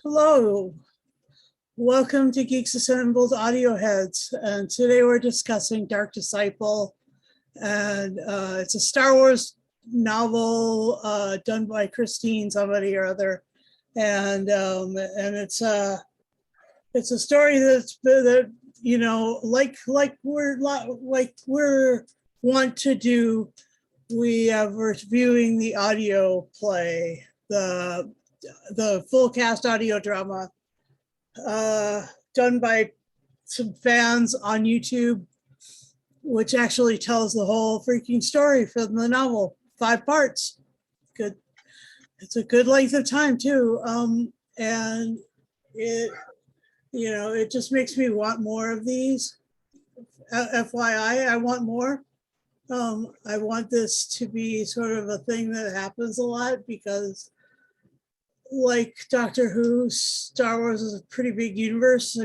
Hello, welcome to Geeks Assembled Audio Heads, and today we're discussing Dark Disciple, and it's a Star Wars novel done by Christine somebody or other, and it's a story that we're want to do. We're reviewing the audio play, the full cast audio drama done by some fans on YouTube, which actually tells the whole freaking story from the novel, 5 parts. Good. It's a good length of time too. And it just makes me want more of these. FYI, I want more. I want this to be sort of a thing that happens a lot because, like Doctor Who, Star Wars is a pretty big universe.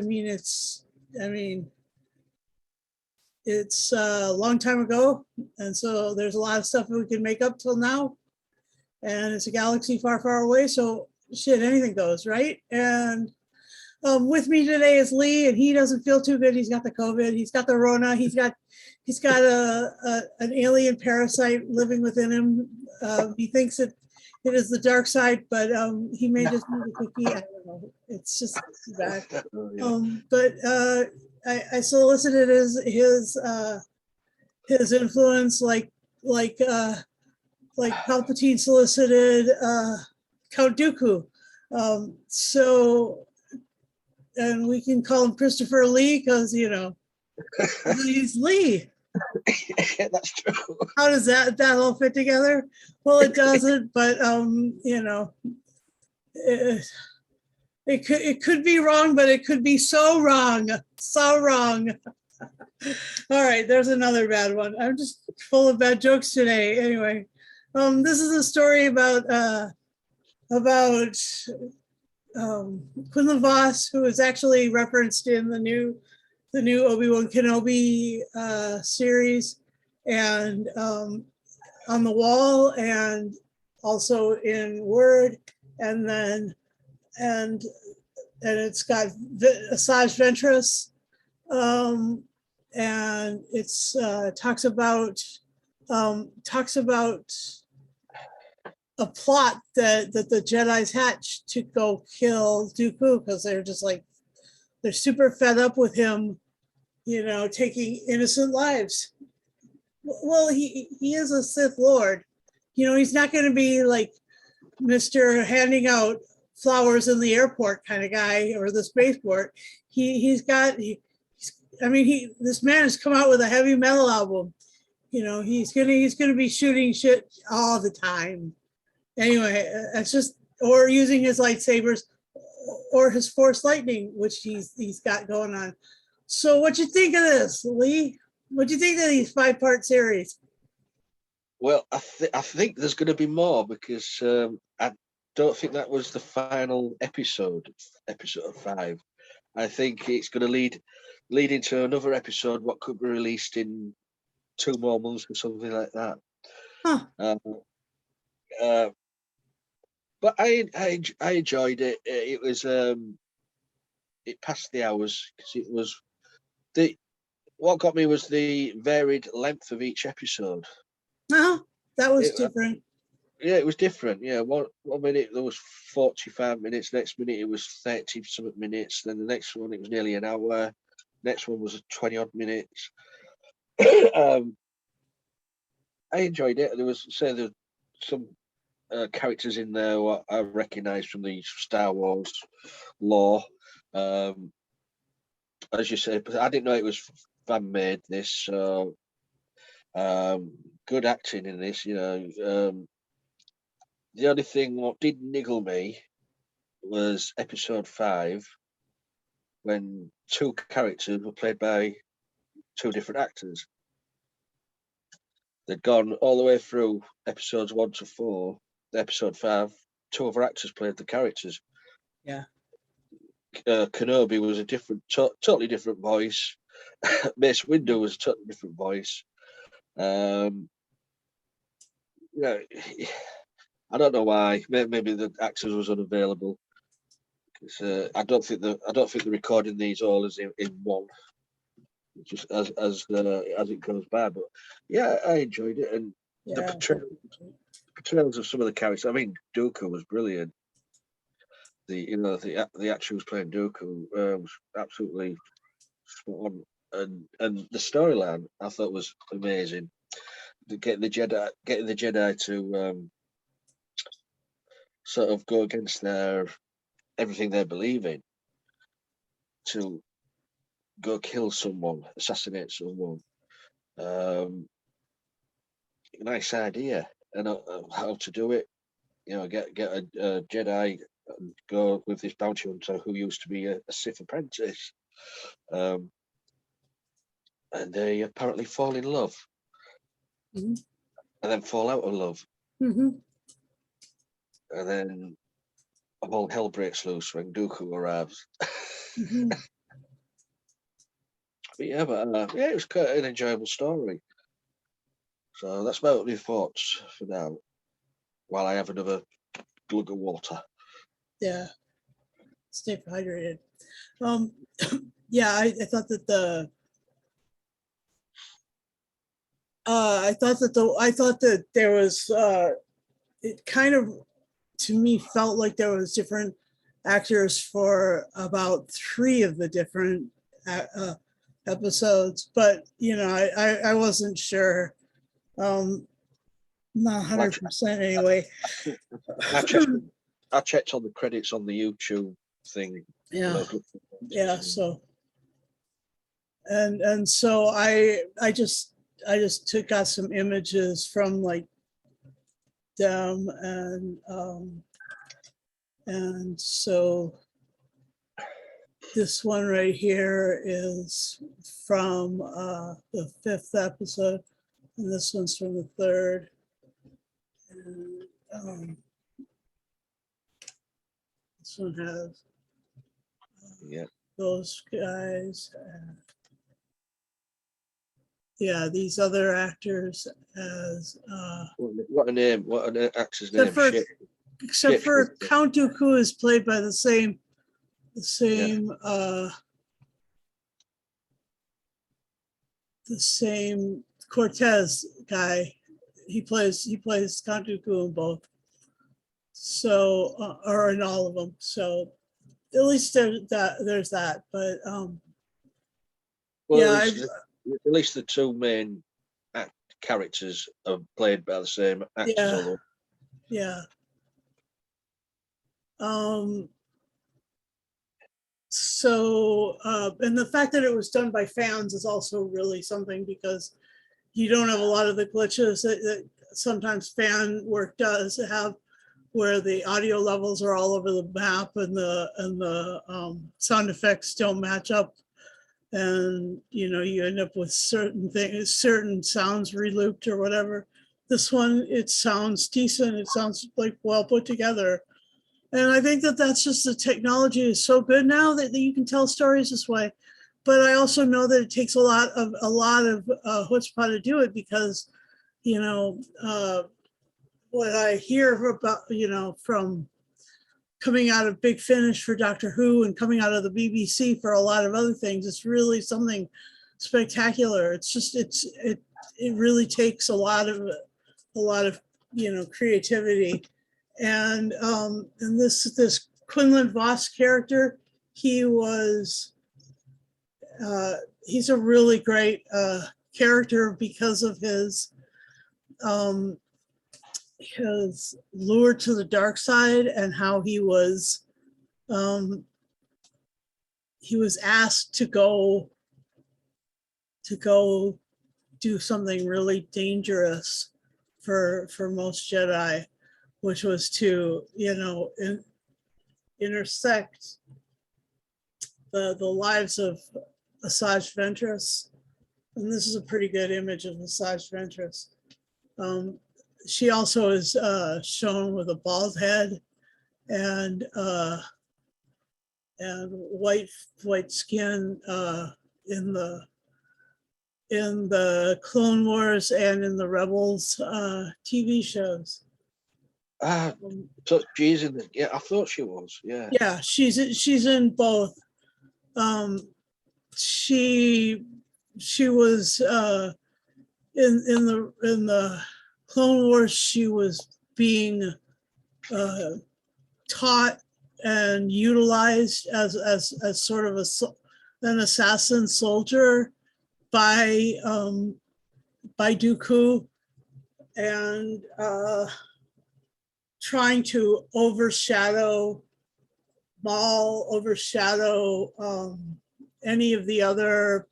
It's a long time ago, and so there's a lot of stuff we can make up till now, and it's a galaxy far, far away, so shit, anything goes, right? And with me today is Lee, and he doesn't feel too good. He's got the COVID, he's got the Rona, he's got an alien parasite living within him. He thinks it is the dark side, but he may just need a cookie. I don't know. It's just bad. But I solicited his influence, like Palpatine solicited Count Dooku. And we can call him Christopher Lee because he's Lee. Yeah, that's true. How does that all fit together? Well, it doesn't, but it could be wrong, but it could be so wrong. All right, there's another bad one. I'm just full of bad jokes today. Anyway, this is a story about Quinlan Vos, who is actually referenced in the new Obi-Wan Kenobi series, and on the wall, and also in Word, and it's got Asajj Ventress, and it's talks about a plot that the Jedi's hatched to go kill Dooku because they're super fed up with him, taking innocent lives. Well, he is a Sith Lord. He's not going to be like Mr. handing out flowers in the airport kind of guy or the spaceport. This man has come out with a heavy metal album. He's gonna be shooting shit all the time. Anyway, it's just, or using his lightsabers or his force lightning, which he's got going on. So what you think of this, Lee? What do you think of these 5-part series? Well, I think there's going to be more because I don't think that was the final episode 5. I think it's going to lead into another episode, what could be released in 2 more months or something like that. Huh. But I enjoyed it. It was it passed the hours because it was what got me was the varied length of each episode. Oh, that was different. Yeah, it was different. Yeah, one minute there was 45 minutes, next minute it was 30-something minutes, then the next one it was nearly an hour, next one was 20-odd minutes. I enjoyed it. There was some characters in there what I recognised from the Star Wars lore. As you said, but I didn't know it was fan made. This so good acting in this. The only thing what did niggle me was episode 5, when 2 characters were played by 2 different actors. They'd gone all the way through episodes 1 to 4. Episode 5, 2 other actors played the characters. Yeah. Kenobi was a totally different voice. Mace Windu was a totally different voice. I don't know why. Maybe the actors was unavailable. I don't think they're recording these all as in one, just as it goes by. But yeah, I enjoyed it, and the Yeah. portrayals of some of the characters. I mean, Dooku was brilliant. The actor who was playing Dooku was absolutely spot on, and the storyline I thought was amazing. Getting the Jedi to sort of go against everything they believe in, to go kill someone, assassinate someone. Nice idea, and how to do it. Get a Jedi and go with this bounty hunter who used to be a Sith apprentice, and they apparently fall in love, Mhm. and then fall out of love, Mhm. and then all hell breaks loose when Dooku arrives. Mhm. But yeah, it was quite an enjoyable story. So that's about my thoughts for now. While I have another glug of water. Yeah. Stay hydrated. Um, yeah, I thought that I thought that there was it kind of, to me, felt like there was different actors for about 3 of the different episodes, but I wasn't sure. Not Well, 100% anyway. I checked. I checked on the credits on the YouTube thing. Yeah, yeah. So and so I just got some images from like them, and so this one right here is from the 5th episode, and this one's from the 3rd. And this one has Yeah. those guys. Yeah, these other actors as What a name! What an actor's name! except for except for Count Dooku is played by the same the same Cortez guy. He plays Count Dooku in both. So or in all of them. So at least there's that. But well, yeah, at least the two main characters are played by the same actors. yeah, Although, yeah. So and the fact that it was done by fans is also really something, because you don't have a lot of the glitches that sometimes fan work does have, where the audio levels are all over the map and the sound effects don't match up, and you end up with certain things, certain sounds relooped or whatever. This one, it sounds decent. It sounds like well put together. And I think that that's just, the technology is so good now that you can tell stories this way. But I also know that it takes a lot of chutzpah to do it, because what I hear about from coming out of Big Finish for Doctor Who and coming out of the BBC for a lot of other things, it's really something spectacular. It's just it really takes a lot of creativity. And this Quinlan Vos character, he was he's a really great character because of his lure to the dark side, and how he was asked to go do something really dangerous for most Jedi, which was to intersect the lives of Asajj Ventress. And this is a pretty good image of Asajj Ventress. She also is shown with a bald head and white skin in the Clone Wars and in the Rebels TV shows. So she's in the. Yeah, I thought she was. Yeah. Yeah, she's in both. She was in the Clone Wars. She was being taught and utilized as sort of an assassin soldier by Dooku, and trying to overshadow Maul, overshadow any of the other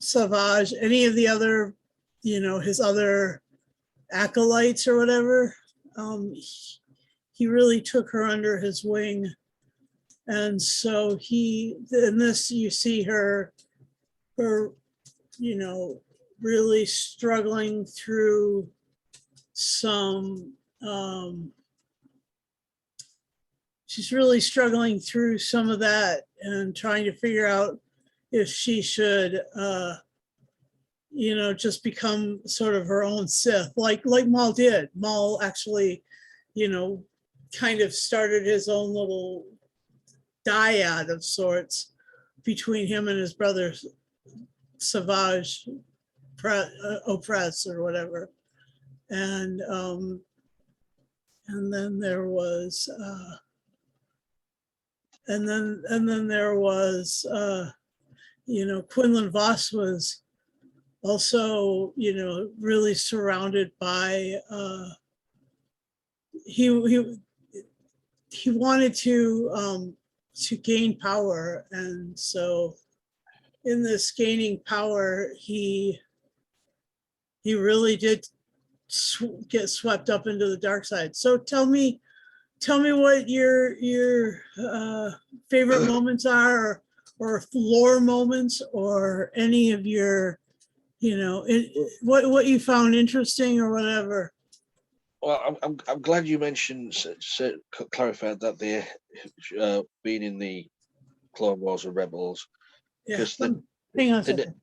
Savage, any of the other, his other acolytes or whatever. He really took her under his wing. And so in this, you see her, really struggling through some, she's really struggling through some of that and trying to figure out if she should, just become sort of her own Sith, like Maul did. Maul actually, kind of started his own little dyad of sorts between him and his brother Savage Opress or whatever. And then there was Quinlan Vos was also, really surrounded by he wanted to gain power, and so in this gaining power, he really did get swept up into the dark side. So tell me what your favorite moments are, or lore moments, or any of your, what you found interesting or whatever. Well, I'm glad you mentioned, clarified that they been in the Clone Wars or Rebels, because hang on a second.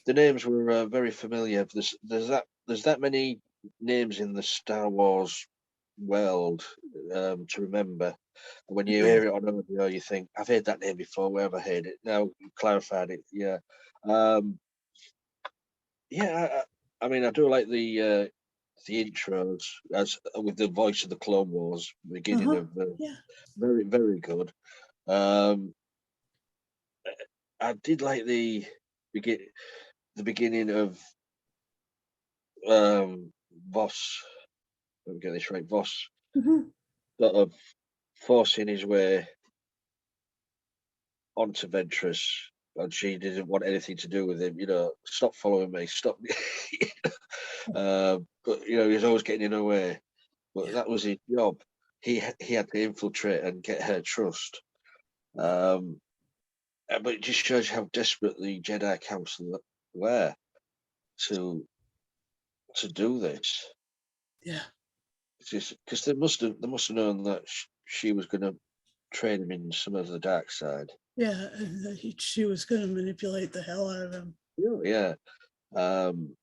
The names were very familiar. There's that many names in the Star Wars world to remember. When you hear it on audio, you think, I've heard that name before. Where have I heard it? Now you clarified it. Yeah. I mean, I do like the intros as with the voice of the Clone Wars, beginning of very, very good. I did like the beginning of Vos. Let me get this right. Vos sort of forcing his way onto Ventress, and she didn't want anything to do with him. Stop following me. Stop. But he's always getting in her way. But that was his job. He had to infiltrate and get her trust. But it just shows how desperate the Jedi Council were to do this. Yeah. Because they must have known that she was going to train him in some of the dark side. Yeah, and she was going to manipulate the hell out of him. Yeah. And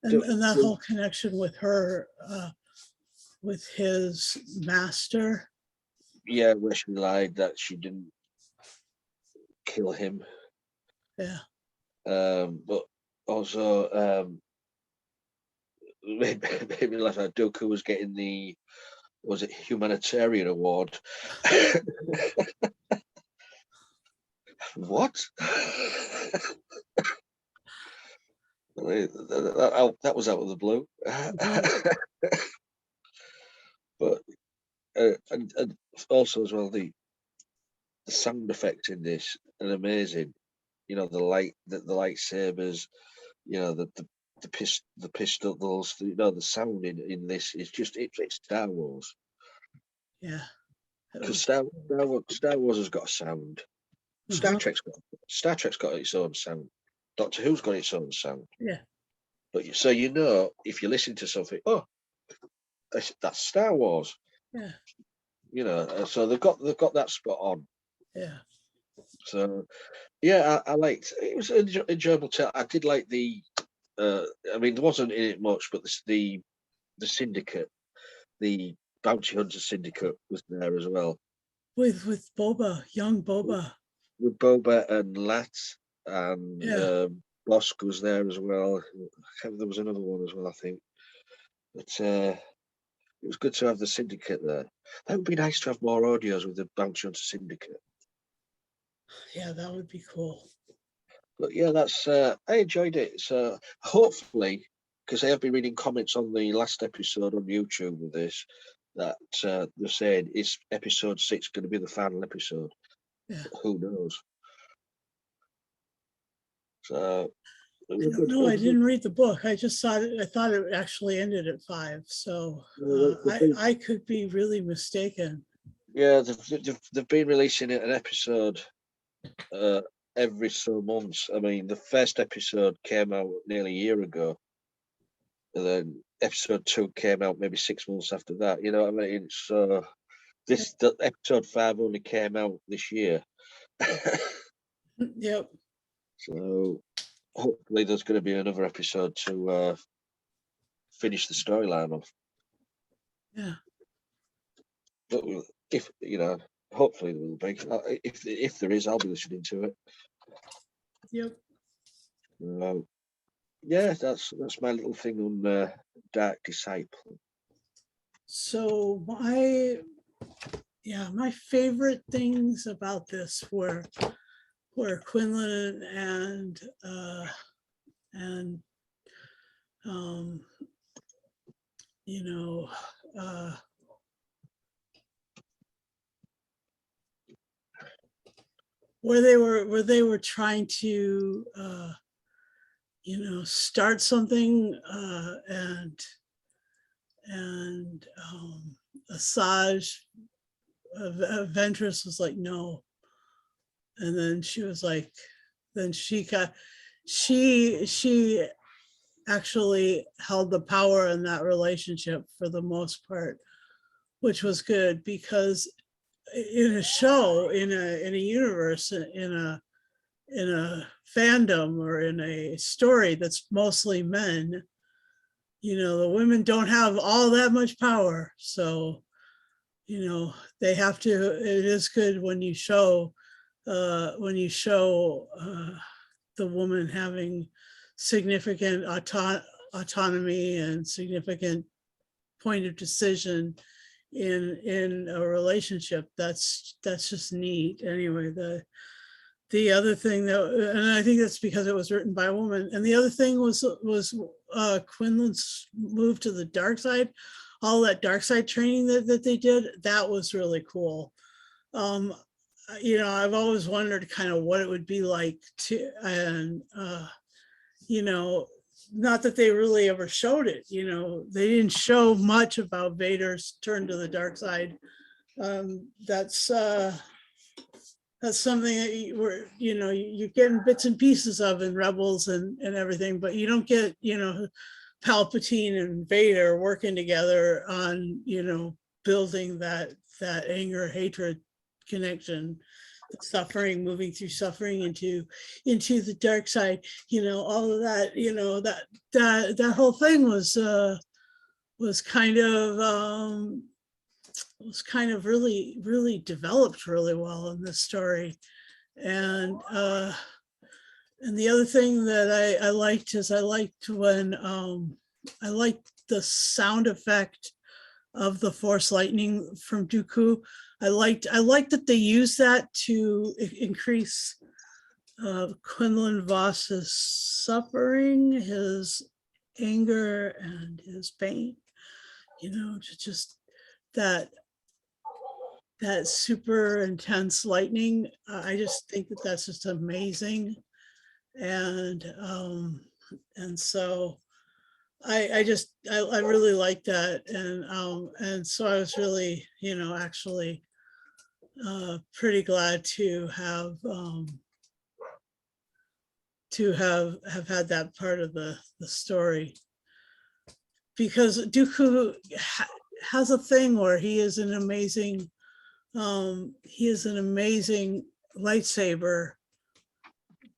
that whole connection with her, with his master. Yeah, where she lied that she didn't kill him. Yeah. But also, maybe like Dooku was getting the, was it humanitarian award? What? That was out of the blue. But and also as well, the sound effects in this are amazing. The lightsabers, the pistols. The sound in this is just it's Star Wars. Yeah. Because Star Wars has got a sound. Star Trek's got its own sound. Doctor Who's got its own sound. Yeah. But so if you listen to something, that's Star Wars. Yeah. So they've got that spot on. Yeah. So yeah, I liked it. Was an enjoyable tale. I did like the I mean, there wasn't in it much, but the syndicate, the bounty hunter syndicate, was there as well. With Boba, young Boba. With Boba and Lat, and Yeah. Bosk was there as well. There was another one as well, I think. But it was good to have the syndicate there. That would be nice to have more audios with the bounty hunter syndicate. Yeah, that would be cool. But yeah, that's I enjoyed it. So hopefully, because I have been reading comments on the last episode on YouTube with this, that they're saying is episode 6 going to be the final episode? Yeah. Who knows? So it I was a don't good. know. I didn't read the book. I just thought I thought it actually ended at 5. So I could be really mistaken. Yeah, they've been releasing an episode every so months. I mean, the first episode came out nearly a year ago, and then episode 2 came out maybe 6 months after that. You know what I mean? So the episode 5 only came out this year. Yep. So hopefully there's going to be another episode to finish the storyline off. Yeah. But if hopefully there will be. If there is, I'll be listening to it. Yep. Yeah, that's my little thing on Dark Disciple. So my favorite things about this were Quinlan and where they were trying to start something and Asajj Ventress was like, no. And then she was like, then she actually held the power in that relationship for the most part, which was good, because in a show, in a universe, in a fandom, or in a story that's mostly men, the women don't have all that much power. So, they have to, it is good when you show the woman having significant autonomy and significant point of decision in a relationship. That's just neat. Anyway, the other thing that, and I think that's because it was written by a woman, and the other thing was Quinlan's move to the dark side, all that dark side training that they did. That was really cool. I've always wondered kind of what it would be like to, and not that they really ever showed it. They didn't show much about Vader's turn to the dark side. That's something that you're getting bits and pieces of in Rebels and everything, but you don't get, Palpatine and Vader working together on, building that anger, hatred connection, suffering, moving through suffering into the dark side, all of that, that whole thing was kind of really, really developed really well in this story. And the other thing that I liked is I liked when I liked the sound effect of the Force lightning from Dooku. I liked that they used that to increase Quinlan Vos's suffering, his anger, and his pain. Just that super intense lightning. I just think that that's just amazing, and so I really like that, and so I was really, actually pretty glad to have had that part of the story, because Dooku has a thing where he is an amazing lightsaber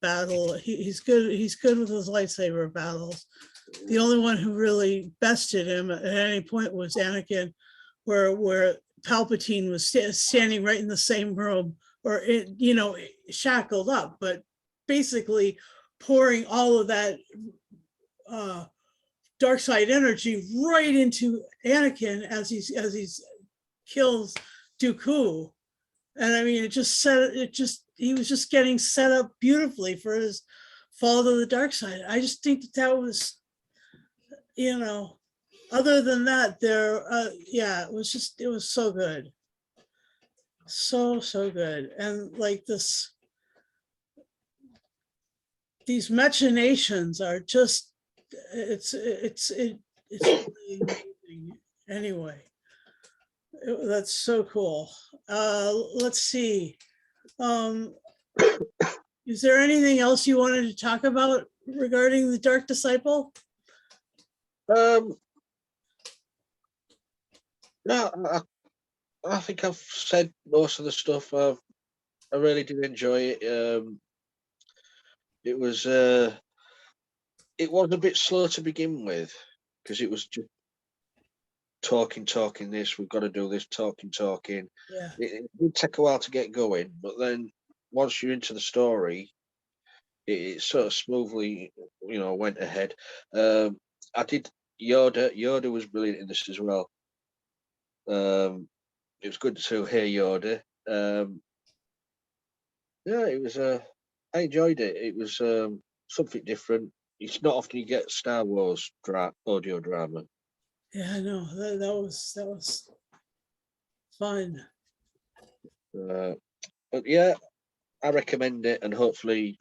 battle. He's good. He's good with his lightsaber battles. The only one who really bested him at any point was Anakin, where Palpatine was standing right in the same room, or shackled up, but basically pouring all of that dark side energy right into Anakin as he's kills Dooku. And I mean, he was just getting set up beautifully for his fall to the dark side. I just think that was, other than that, it was so good. So good. And like these machinations are just, it's really amazing. Anyway, that's so cool. Let's see. Is there anything else you wanted to talk about regarding the Dark Disciple? No, I think I've said most of the stuff. I really did enjoy it. It was a bit slow to begin with because it was just talking. This, we've got to do this, talking. Yeah. It would take a while to get going, but then once you're into the story, it sort of smoothly, went ahead. I did Yoda. Yoda was brilliant in this as well. It was good to hear Yoda. Yeah, it was. I enjoyed it. It was something different. It's not often you get Star Wars audio drama. Yeah, I know that was fun. But yeah, I recommend it, and hopefully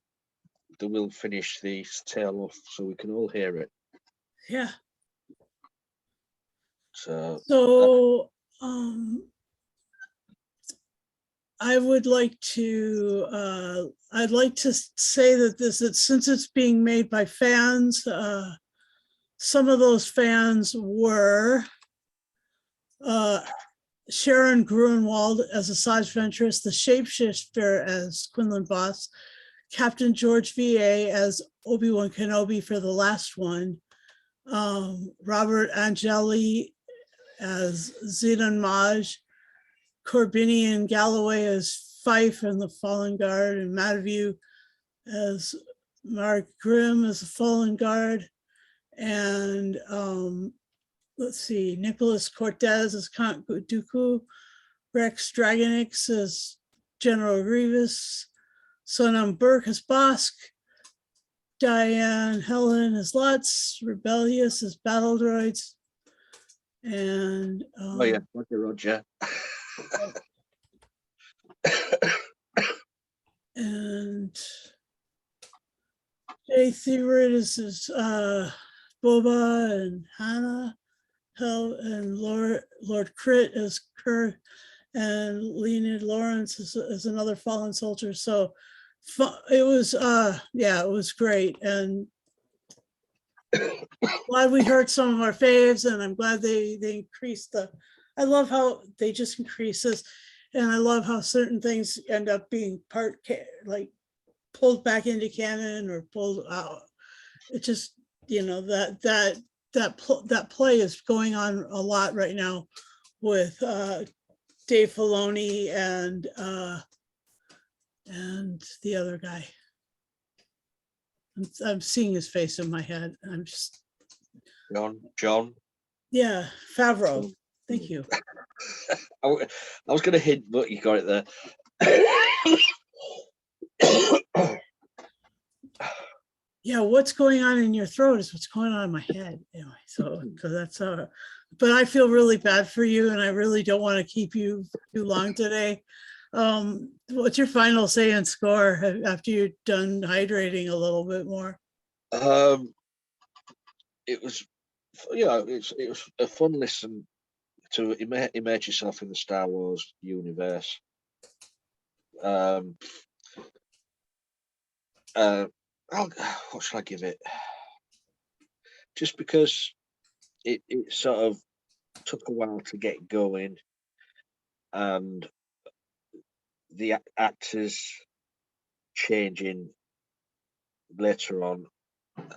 they will finish the tale off so we can all hear it. Yeah. So I would like to I'd like to say that since it's being made by fans, some of those fans were Sharon Grunwald as Asajj Ventress, the shapeshifter as Quinlan Vos, Captain George V.A. as Obi-Wan Kenobi for the last one, Robert Angeli as Zidane Maj, Corbinian Galloway as Fife and the Fallen Guard, and Matthew as Mark Grimm as the Fallen Guard, and let's see, Nicholas Cortez as Count Dooku, Rex Dragonix as General Grievous, Sonam Burke as Bosk, Diane Helen as Lutz, Rebellious as Battle Droids, and Roger. And Jay Theoret is Boba, and Hannah, and Lord Crit as Kirk, and Leonid Lawrence is another fallen soldier. So it was it was great, and glad we heard some of our faves, and I'm glad they increased I love how they just increase this, and I love how certain things end up being like pulled back into canon or pulled out. It just, that play is going on a lot right now with Dave Filoni and the other guy. I'm seeing his face in my head. I'm just John. Yeah, Favreau. Thank you. I was going to hint, but you got it there. Yeah, what's going on in your throat is what's going on in my head. Anyway, so that's but I feel really bad for you, and I really don't want to keep you too long today. What's your final say and score after you're done hydrating a little bit more? It was, it was a fun listen to immerse yourself in the Star Wars universe. What should I give it? Just because it sort of took a while to get going, and the actors changing later on,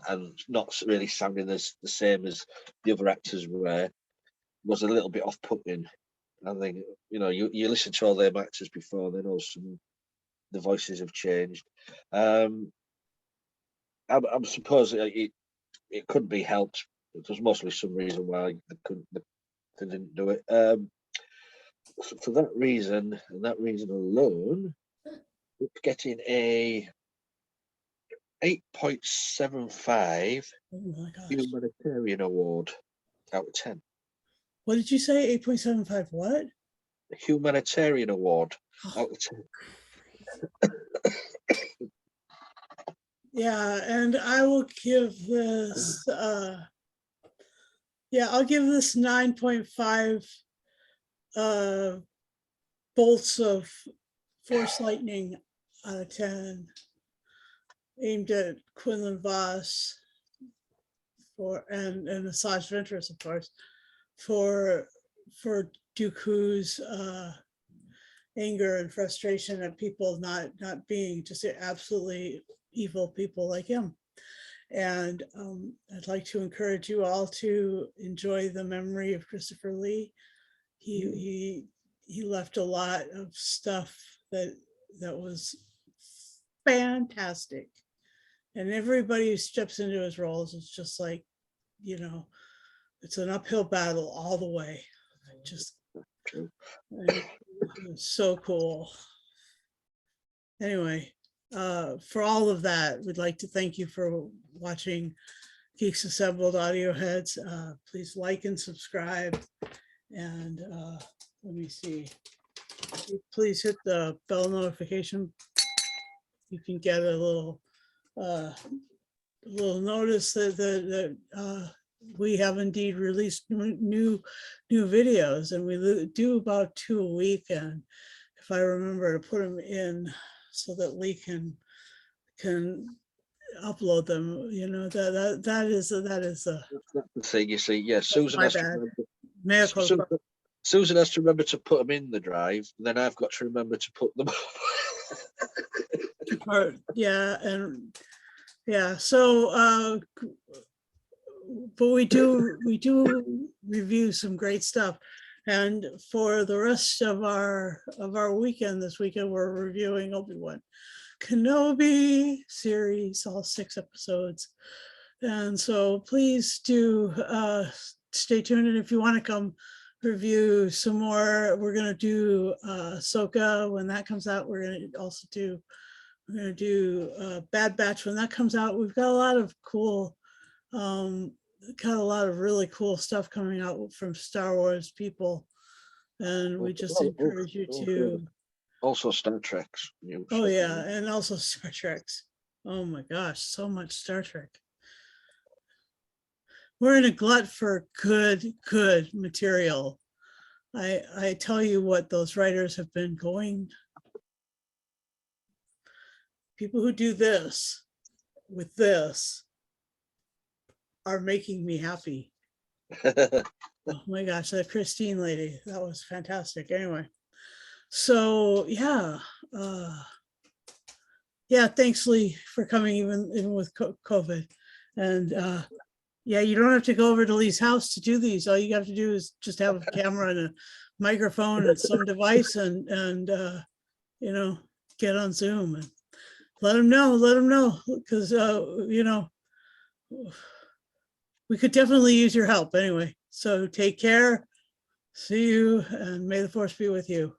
and not really sounding the same as the other actors were, was a little bit off-putting. I think, you listen to all them actors before, they know the voices have changed. I'm suppose it could be helped. There's mostly some reason why they didn't do it. For that reason, and that reason alone, it's getting a 8.75 Oh my gosh. humanitarian award out of 10. What did you say? 8.75 what? A humanitarian award out of 10. Yeah, and I will give this I'll give this 9.5 bolts of force lightning out of 10, aimed at Quinlan Vos and Asajj Ventress, of course, for Dooku's anger and frustration at people not being just absolutely evil people like him. And I'd like to encourage you all to enjoy the memory of Christopher Lee. He left a lot of stuff that was fantastic, and everybody who steps into his roles is just like, it's an uphill battle all the way. Just so cool. Anyway, for all of that, we'd like to thank you for watching Geeks Assembled Audio Heads. Please like and subscribe, and let me see. Please hit the bell notification. You can get a little notice that we have indeed released new videos, and we do about 2 a week. And if I remember to put them in so that Lee can upload them, that is That's the thing, you see. Yeah, Susan my has bad. Susan has to remember to put them in the drive, and then I've got to remember to put them so but we do review some great stuff, and for the rest of our weekend, this weekend we're reviewing Obi-Wan Kenobi series, all 6 episodes. And so please do stay tuned, and if you want to come review some more, we're going to do Ahsoka when that comes out. We're going to also do Bad Batch when that comes out. We've got a lot of cool really cool stuff coming out from Star Wars people, and we just encourage you to also Star Treks. And also Star Treks. Oh my gosh, so much Star Trek. We're in a glut for good material. I tell you what, those writers have been going. People who do this with this are making me happy. Oh my gosh, that Christine lady, that was fantastic. Anyway, so thanks Lee for coming even with COVID. And you don't have to go over to Lee's house to do these. All you have to do is just have a camera and a microphone and some device, and get on Zoom and let them know, because we could definitely use your help anyway. So take care, see you, and may the force be with you.